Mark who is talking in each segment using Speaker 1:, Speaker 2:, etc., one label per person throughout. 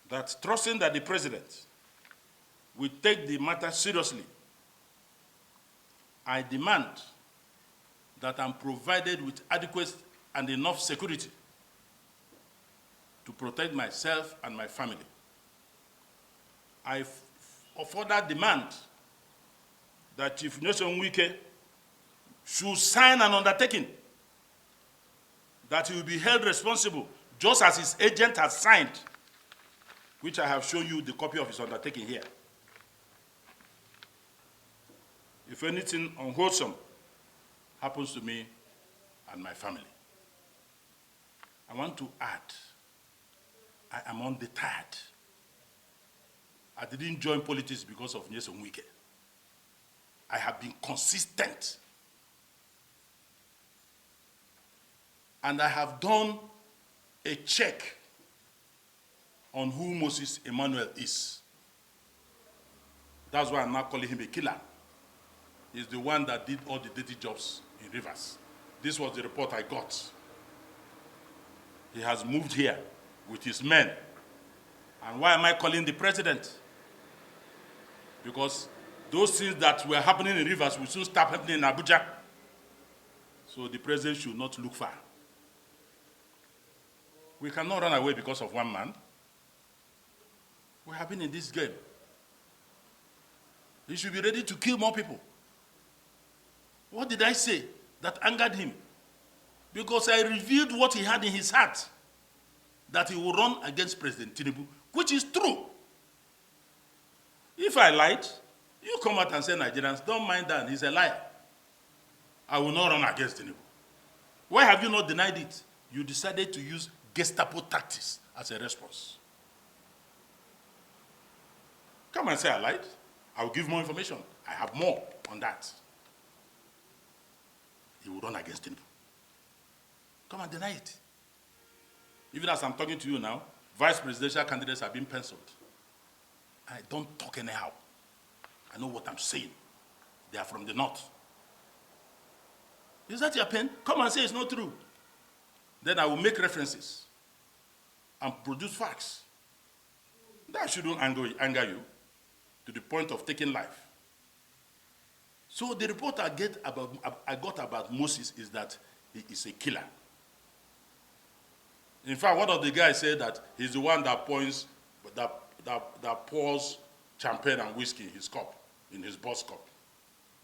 Speaker 1: that trusting that the president will take the matter seriously, I demand that I'm provided with adequate and enough security to protect myself and my family. I further demand that Chief Wike should sign an undertaking that he will be held responsible just as his agent has signed, which I have shown you the copy of his undertaking here. If anything unwholesome happens to me and my family, I want to add, I am undeterred. I didn't join politics because of Wike. I have been consistent. And I have done a check on who Moses Emmanuel is. That's why I'm not calling him a killer. He's the one that did all the dirty jobs in Rivers. This was the report I got. He has moved here with his men. And why am I calling the president? Because those things that were happening in Rivers will soon start happening in Abuja. So the president should not look far. We cannot run away because of one man. We have been in this game. He should be ready to kill more people. What did I say that angered him? Because I revealed what he had in his heart, that he will run against President Tinubu, which is true. If I lied, you come out and say, Nigerians, don't mind that, he's a liar. I will not run against Tinubu. Why have you not denied it? You decided to use Gestapo tactics as a response. Come and say I lied. I will give more information. I have more on that. He will run against Tinubu. Come and deny it. Even as I'm talking to you now, vice presidential candidates have been penciled. I don't talk anyhow. I know what I'm saying. They are from the north. Is that your pen? Come and say it's not true. Then I will make references and produce facts. That shouldn't anger you to the point of taking life. So the report I got about Moses is that he is a killer. In fact, one of the guys said that he's the one that pours champagne and whiskey in his cup, in his boss cup,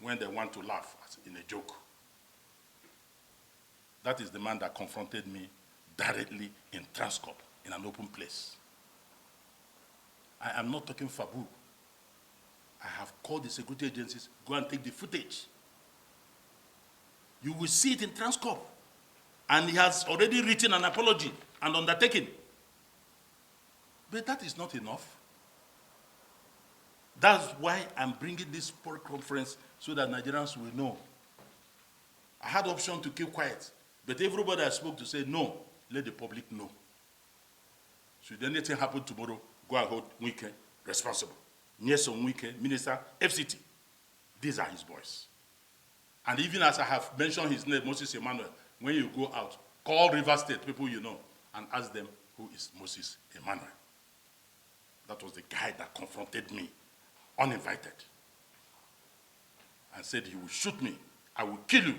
Speaker 1: when they want to laugh in a joke. That is the man that confronted me directly in Transcorp, in an open place. I am not talking fabu. I have called the security agencies, go and take the footage. You will see it in Transcorp. And he has already written an apology and undertaken. But that is not enough. That's why I'm bringing this conference so that Nigerians will know. I had the option to keep quiet, but everybody I spoke to said, no, let the public know. Should anything happen tomorrow, go and hold Wike responsible. Nyesom Wike, Minister, FCT. These are his boys. And even as I have mentioned his name, Moses Emmanuel, when you go out, call River State people you know and ask them who is Moses Emmanuel. That was the guy that confronted me, uninvited, and said he will shoot me, I will kill you.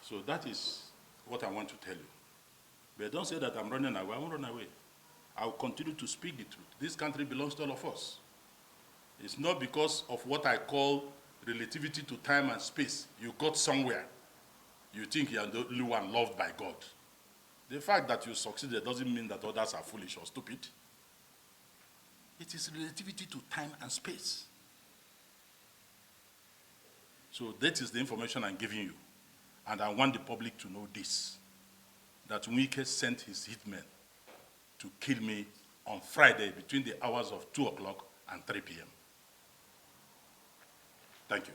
Speaker 1: So that is what I want to tell you. But don't say that I'm running away. I won't run away. I will continue to speak the truth. This country belongs to all of us. It's not because of what I call relativity to time and space. You got somewhere. You think you are the only one loved by God. The fact that you succeeded doesn't mean that others are foolish or stupid. It is relativity to time and space. So that is the information I'm giving you. And I want the public to know this, that Wike sent his hitmen to kill me on Friday between the hours of 2 o'clock and 3 p.m. Thank you.